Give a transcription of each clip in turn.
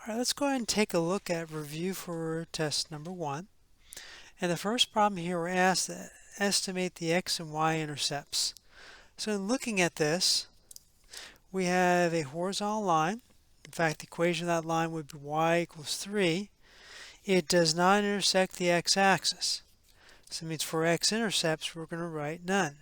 Alright, let's go ahead and take a look at review for test number 1. And the first problem here, we're asked to estimate the x and y intercepts. So in looking at this, we have a horizontal line. In fact, the equation of that line would be y equals 3. It does not intersect the x-axis. So it means for x-intercepts, we're going to write none.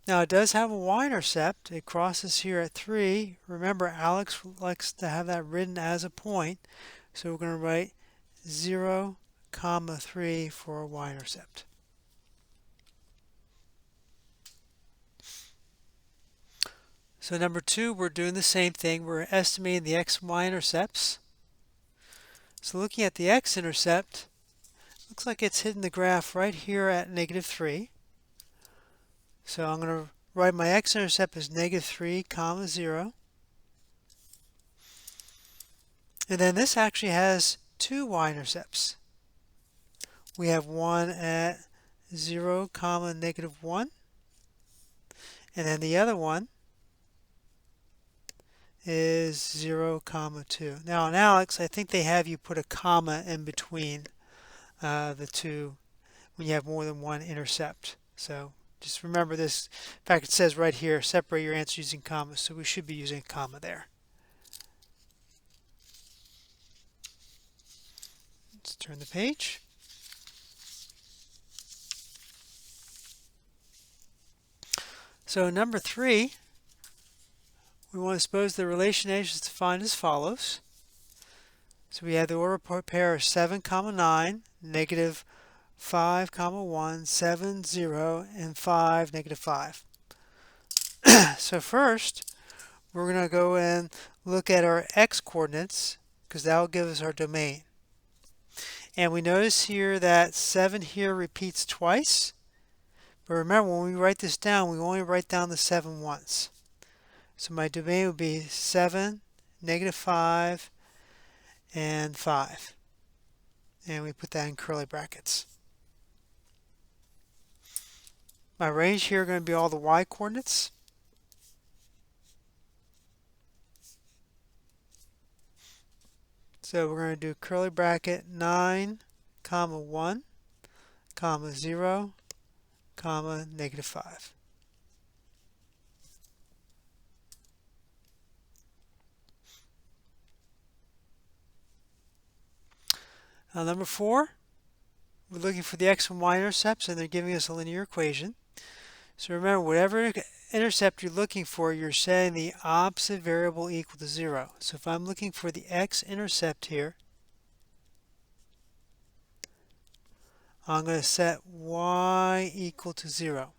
Now it does have a y-intercept. It crosses here at 3. Remember, Alex likes to have that written as a point. So we're going to write 0, 3 for a y-intercept. So number 2, we're doing the same thing. We're estimating the x and y-intercepts. So looking at the x-intercept, looks like it's hitting the graph right here at -3. So I'm going to write my x-intercept as -3, 0. And then this actually has two y-intercepts. We have one at 0, -1. And then the other one is 0, 2. Now in Alex, I think they have you put a comma in between the two when you have more than one intercept. So just remember this. In fact, it says right here, separate your answer using commas. So we should be using a comma there. Let's turn the page. So number 3, we want to suppose the relation H is defined as follows. So we have the order pair of 7, 9, -5, 1, 7, 0, and 5, -5. So first, we're going to go and look at our x coordinates because that will give us our domain. And we notice here that 7 here repeats twice. But remember, when we write this down, we only write down the 7 once. So my domain would be 7, -5, and 5. And we put that in curly brackets. My range here are going to be all the y coordinates. So we're going to do curly bracket 9, 1, 0, -5. Now number 4, we're looking for the x and y intercepts, and they're giving us a linear equation. So remember, whatever intercept you're looking for, you're setting the opposite variable equal to 0. So if I'm looking for the x-intercept here, I'm going to set y equal to 0.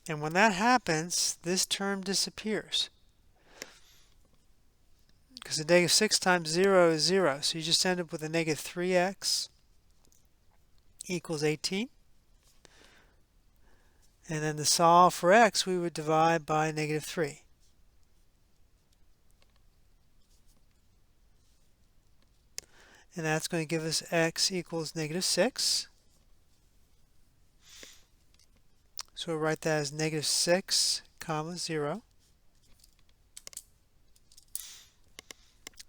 And when that happens, this term disappears. Because the -6 times 0 is 0. So you just end up with a -3x equals 18. And then to solve for x, we would divide by -3. And that's going to give us x equals -6. So we'll write that as -6, 0.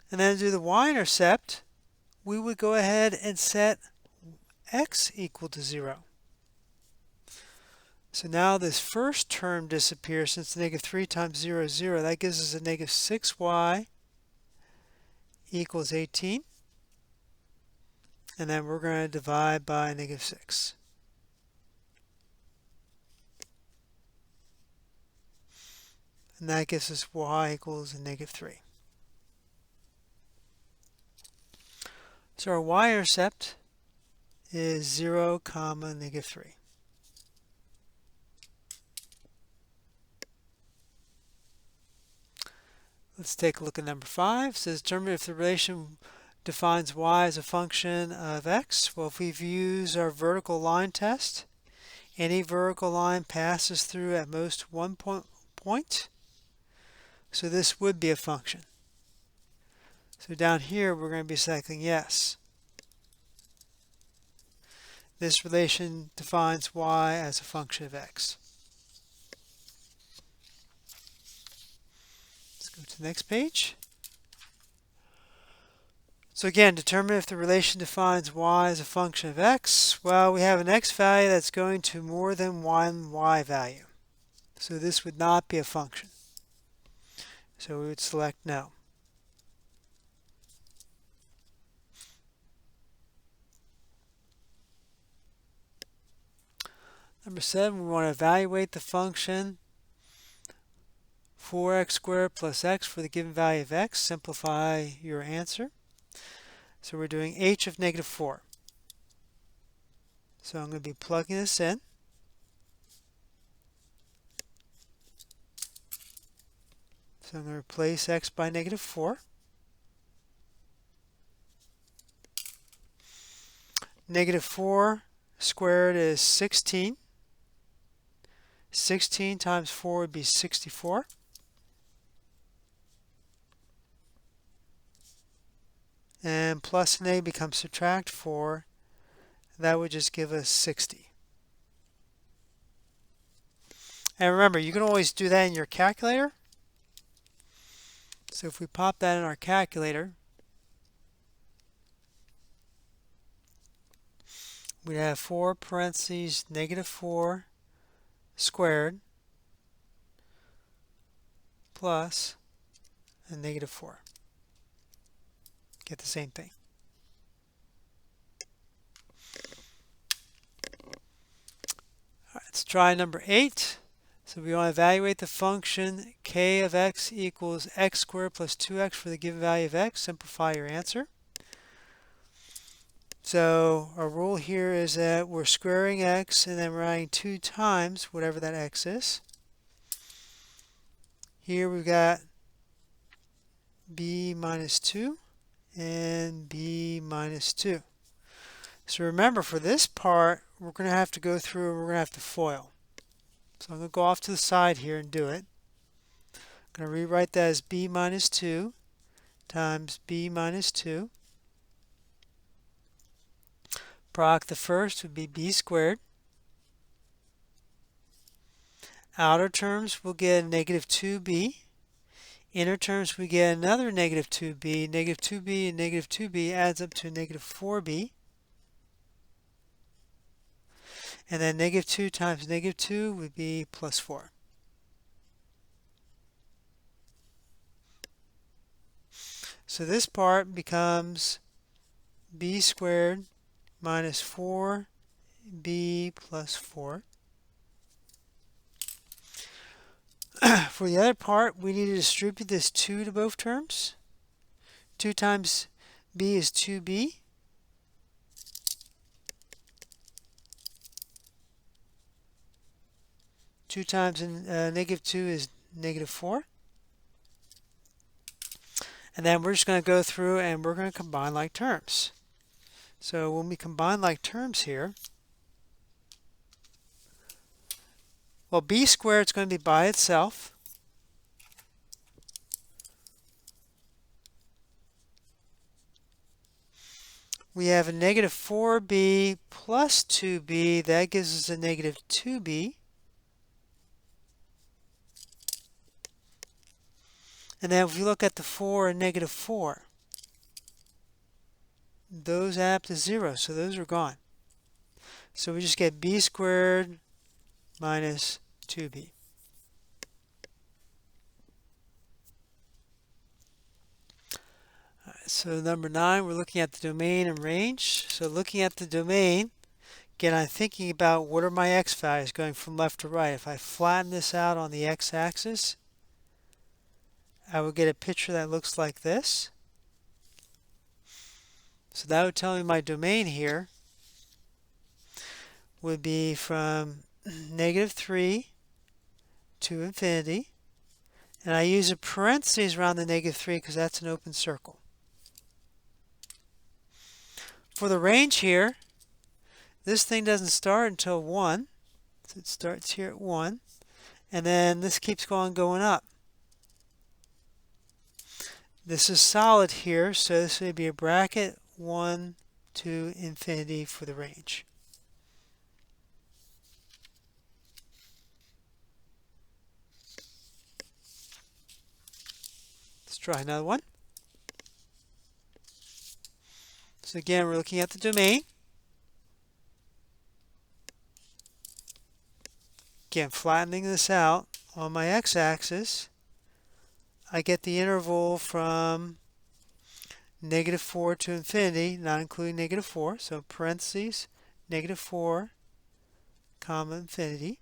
And then to do the y-intercept, we would go ahead and set x equal to 0. So now this first term disappears since -3 times 0 is 0. That gives us a -6y equals 18. And then we're going to divide by -6. And that gives us y equals -3. So our y-intercept is 0, -3. Let's take a look at number 5. It says determine if the relation defines y as a function of x. Well, if we've used our vertical line test, any vertical line passes through at most one point. So this would be a function. So down here, we're going to be selecting yes. This relation defines y as a function of x. to the next page. So again, determine if the relation defines y as a function of x. Well, we have an x value that's going to more than one y value. So this would not be a function. So we would select no. Number 7, we want to evaluate the function 4x squared plus x for the given value of x. Simplify your answer. So we're doing h of negative 4. So I'm going to be plugging this in. So I'm going to replace x by negative 4. Negative 4 squared is 16. 16 times 4 would be 64. And plus and a becomes subtract 4. That would just give us 60. And remember, you can always do that in your calculator. So if we pop that in our calculator, we'd have 4 parentheses negative 4 squared plus a negative 4. Get the same thing. All right, let's try number 8. So we want to evaluate the function k of x equals x squared plus 2x for the given value of x. Simplify your answer. So our rule here is that we're squaring x and then we're adding 2 times whatever that x is. Here we've got b minus 2 and b minus 2. So remember, for this part, we're going to have to go through and we're going to have to FOIL. So I'm going to go off to the side here and do it. I'm going to rewrite that as b minus 2 times b minus 2. Product the first would be b squared. Outer terms will get a negative 2b. Inner terms we get another negative 2b. Negative 2b and negative 2b adds up to negative 4b. And then negative 2 times negative 2 would be plus 4. So this part becomes b squared minus 4b plus 4. For the other part, we need to distribute this 2 to both terms. 2 times b is 2b. Two times negative 2 is negative 4. And then we're just going to go through and we're going to combine like terms. So when we combine like terms here, well, b squared is going to be by itself. We have a negative 4b plus 2b. That gives us a negative 2b. And then if we look at the 4 and negative 4, those add up to 0, so those are gone. So we just get b squared minus 2b. All right, so number 9, we're looking at the domain and range. So looking at the domain, again, I'm thinking about what are my x values going from left to right. If I flatten this out on the x-axis, I would get a picture that looks like this. So that would tell me my domain here would be from negative 3 to infinity. And I use a parentheses around the negative 3 because that's an open circle. For the range here, this thing doesn't start until 1. So it starts here at 1. And then this keeps going up. This is solid here, so this would be a bracket 1 to infinity for the range. try another one. So again, we're looking at the domain. Again, flattening this out on my x-axis, I get the interval from -4 to infinity, not including -4, so parentheses, -4, comma, infinity.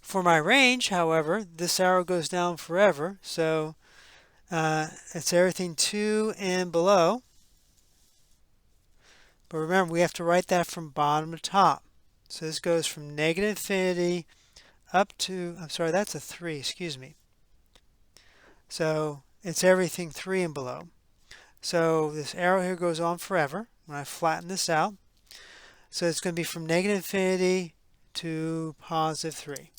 For my range, however, this arrow goes down forever, so it's everything 2 and below. But remember, we have to write that from bottom to top. So this goes from -infinity up to, I'm sorry, that's a 3, excuse me. So it's everything 3 and below. So this arrow here goes on forever when I flatten this out. So it's going to be from -infinity to +3.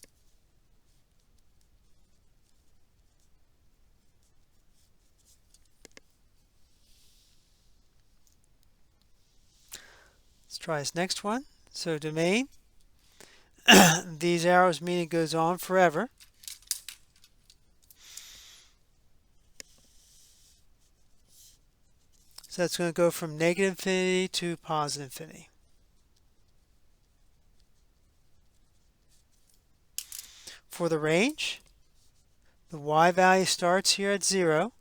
Let's try this next one. So domain, these arrows mean it goes on forever. So that's going to go from -infinity to +infinity. For the range, the y value starts here at 0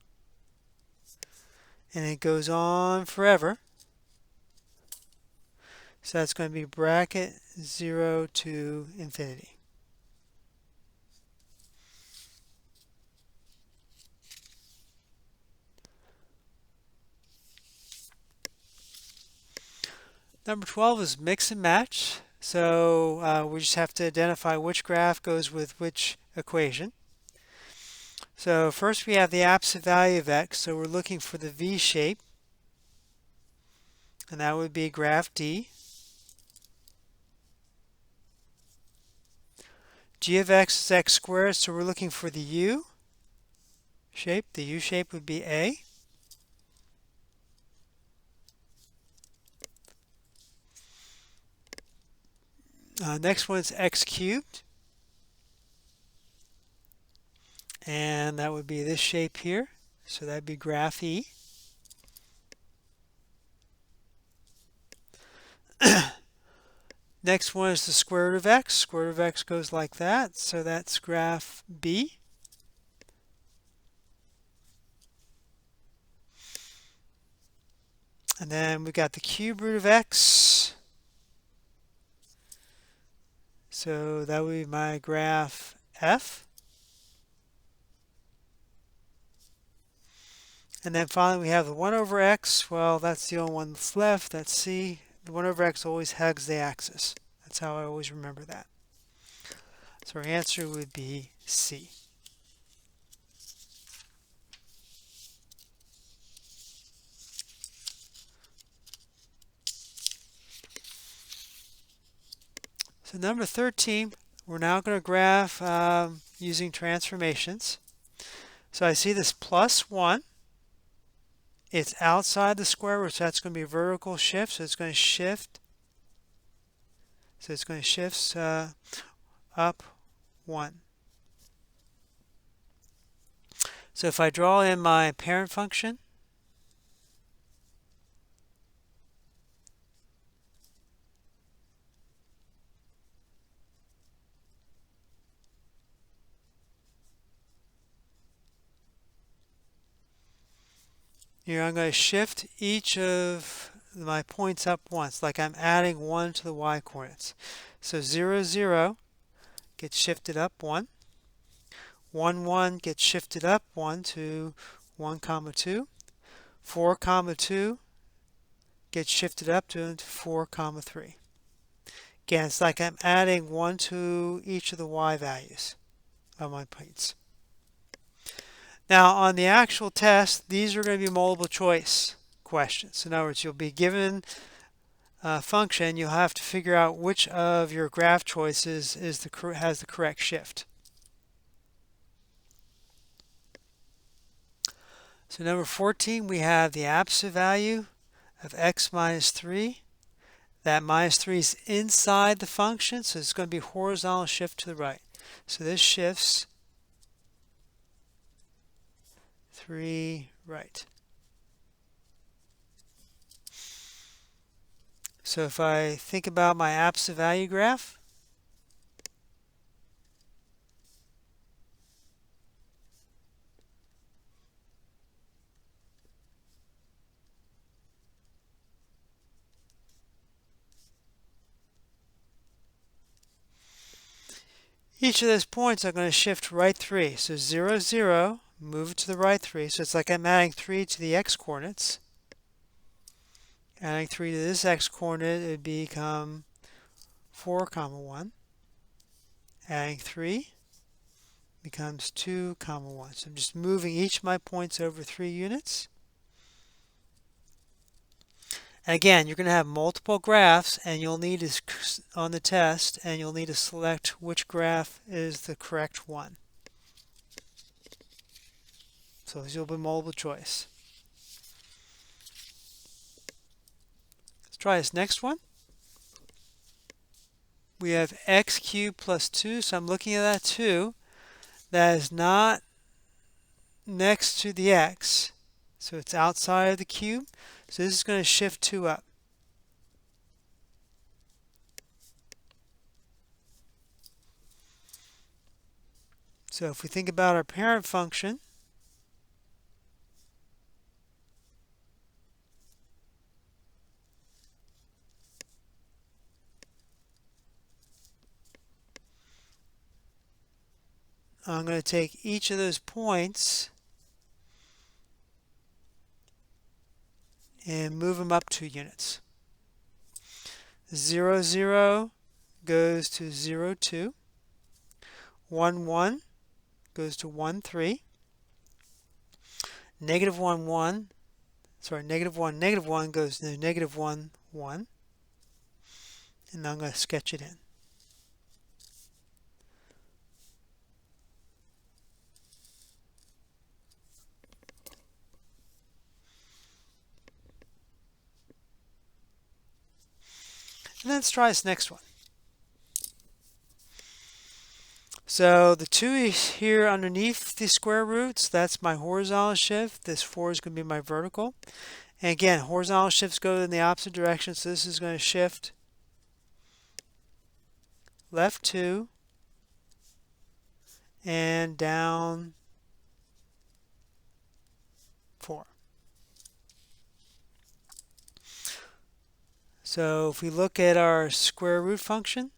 and it goes on forever. So that's going to be bracket 0 to infinity. Number 12 is mix and match. So we just have to identify which graph goes with which equation. So first we have the absolute value of x. So we're looking for the V shape. And that would be graph D. G of x is x squared, so we're looking for the U shape. The U shape would be A. Next one is x cubed. And that would be this shape here. So that would be graph E. Next one is the square root of x. Square root of x goes like that. So that's graph B. And then we got the cube root of x. So that would be my graph F. And then finally we have the 1 over x. Well, that's the only one that's left. That's C. The 1 over x always hugs the axis. That's how I always remember that. So our answer would be C. So number 13, we're now going to graph using transformations. So I see this +1. It's outside the square root, so that's going to be a vertical shift. So it's going to shift. So it's going to shift up 1. So if I draw in my parent function, here I'm going to shift each of my points up once, like I'm adding 1 to the y coordinates. So 0, 0 gets shifted up 1. 1, 1 gets shifted up 1 to 1, 2. 4, 2 gets shifted up to 4, 3. Again, it's like I'm adding 1 to each of the y values of my points. Now, on the actual test, these are going to be multiple choice questions. In other words, you'll be given a function, you'll have to figure out which of your graph choices has the correct shift. So number 14, we have the absolute value of x minus 3. That minus 3 is inside the function, so it's going to be horizontal shift to the right. So this shifts 3 right. So if I think about my absolute value graph, each of those points are going to shift right 3. So 0, 0, move it to the right 3. So it's like I'm adding 3 to the x-coordinates. Adding 3 to this x-coordinate, it would become 4, comma 1. Adding 3 becomes 2, comma 1. So I'm just moving each of my points over 3 units. And again, you're going to have multiple graphs, and you'll need to, on the test, and you'll need to select which graph is the correct one. So this will be multiple choice. Let's try this next one. We have x cubed plus 2, so I'm looking at that 2. That is not next to the x, so it's outside of the cube. So this is going to shift 2 up. So if we think about our parent function, I'm going to take each of those points and move them up 2 units. 0, 0 goes to 0, 2. 1, 1 goes to 1, 3. Negative 1, 1. Sorry, negative 1, negative 1 goes to negative 1, 1. And now I'm going to sketch it in. And then let's try this next one. So the 2 is here underneath the square roots. That's my horizontal shift. This 4 is going to be my vertical. And again, horizontal shifts go in the opposite direction, so this is going to shift left 2 and down 4. So if we look at our square root function,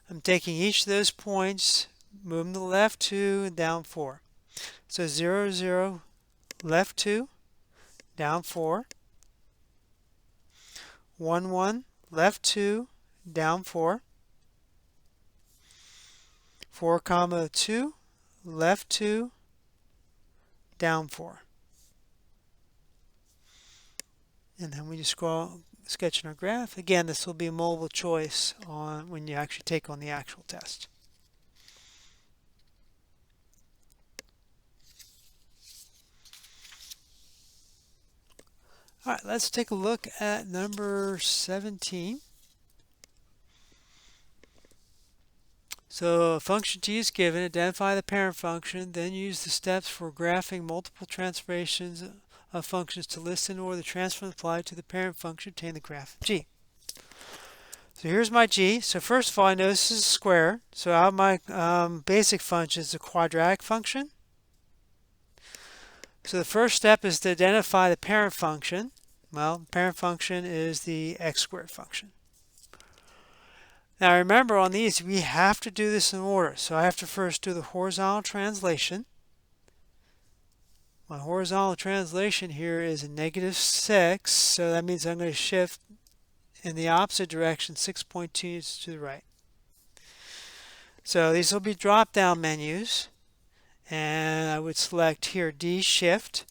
I'm taking each of those points, move them to the left 2 and down 4. So 0, 0, left 2, down 4. 1, 1, left 2, down 4. 4, comma 2, left 2, down 4. And then we just scroll, sketch in our graph. Again, this will be a multiple choice on when you actually take on the actual test. All right, let's take a look at number 17. So a function t is given, identify the parent function, then use the steps for graphing multiple transformations of functions to list in order the transform applied to the parent function, obtain the graph of g. So here's my g. So first of all, I know this is a square. So out of my basic function is a quadratic function. So the first step is to identify the parent function. Well, the parent function is the x squared function. Now remember, on these we have to do this in order. So I have to first do the horizontal translation. My horizontal translation here is a -6, so that means I'm going to shift in the opposite direction 6.2 to the right. So these will be drop-down menus, and I would select here D shift,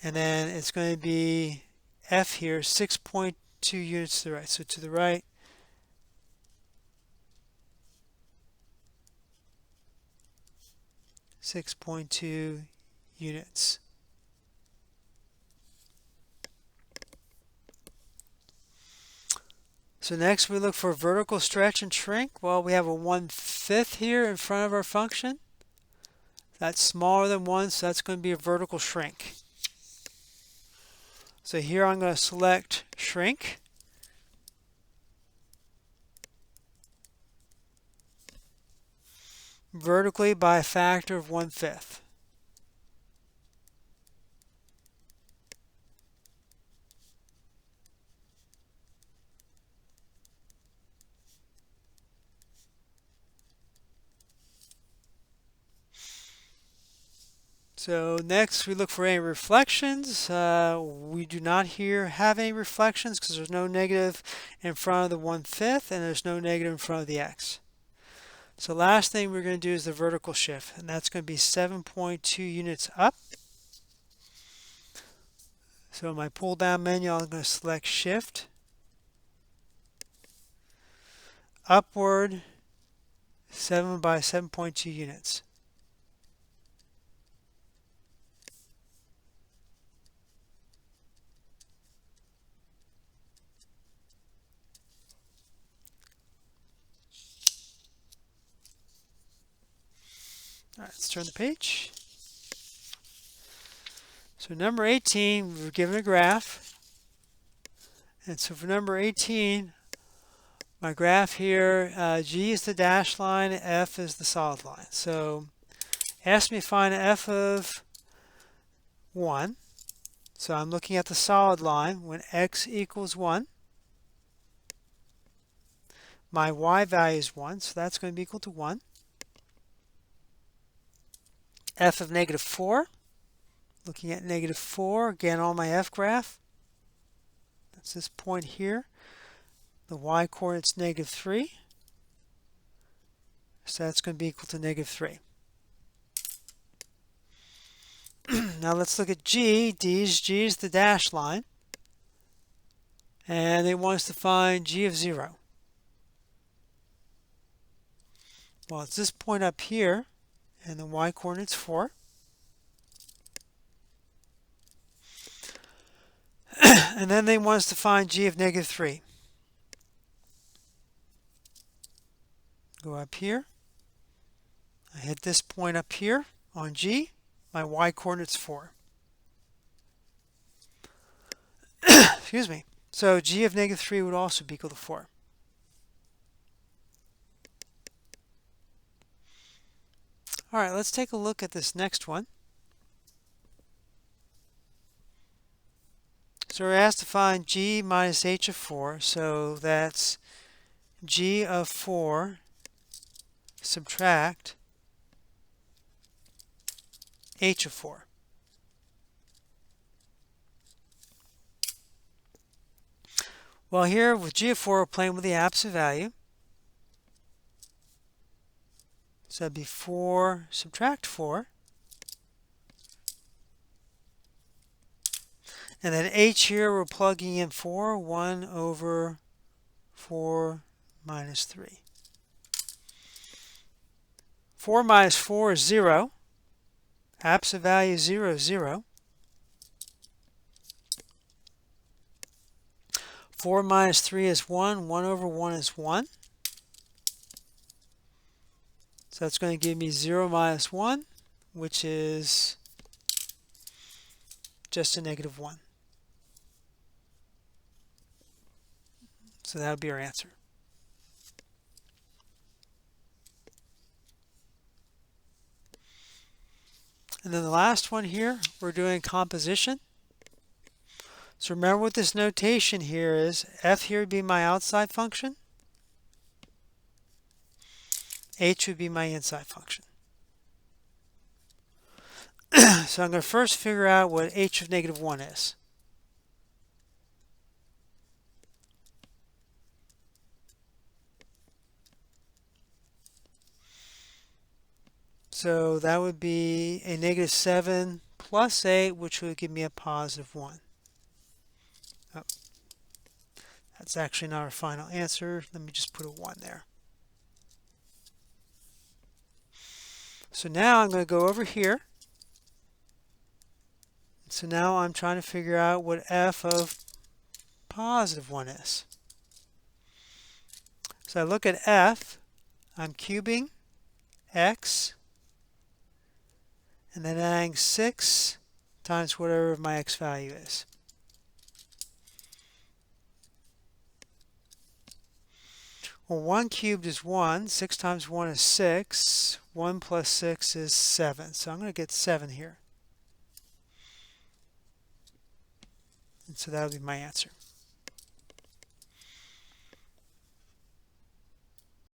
and then it's going to be F here, 6.2 units to the right. So to the right, (6.2) units. So next we look for vertical stretch and shrink. Well, we have a 1/5 here in front of our function. That's smaller than 1, so that's going to be a vertical shrink. So here I'm going to select shrink. Vertically by a factor of 1/5. So next we look for any reflections. We do not here have any reflections because there's no negative in front of the 1/5 and there's no negative in front of the x. So last thing we're going to do is the vertical shift, and that's going to be 7.2 units up. So in my pull down menu, I'm going to select shift, upward 7 by 7.2 units. All right, let's turn the page. So number 18, we're given a graph. And so for number 18, my graph here, G is the dashed line, F is the solid line. So ask me to find f of 1. So I'm looking at the solid line when x equals 1. My y value is 1, so that's going to be equal to 1. F of negative 4. Looking at negative 4, again on my f graph. That's this point here. The y coordinate's negative 3. So that's going to be equal to negative 3. Now let's look at G. G is the dashed line. And they want us to find G of 0. Well, it's this point up here, and the y coordinate's 4. And then they want us to find G of negative 3. Go up here. I hit this point up here on G. My y coordinate's 4. Excuse me. So G of negative 3 would also be equal to 4. All right, let's take a look at this next one. So we're asked to find G minus H of 4. So that's G of 4 subtract H of 4. Well, here with G of 4, we're playing with the absolute value. So that'd be 4 subtract 4. And then H here, we're plugging in 4, 1 over 4 minus 3. 4 minus 4 is 0. Absolute value is 0 is 0. 4 minus 3 is 1. 1 over 1 is 1. So that's going to give me 0 minus 1, which is just a negative 1. So that would be our answer. And then the last one here, we're doing composition. So remember what this notation here is. F here would be my outside function. H would be my inside function. So I'm going to first figure out what H of negative 1 is. So that would be a negative 7 plus 8, which would give me a positive 1. Oh, that's actually not our final answer. Let me just put a 1 there. So now I'm going to go over here. So now I'm trying to figure out what f of positive 1 is. So I look at f, I'm cubing x, and then adding 6 times whatever my x value is. Well, 1 cubed is 1, 6 times 1 is 6, 1 plus 6 is 7. So I'm going to get 7 here. And so that would be my answer.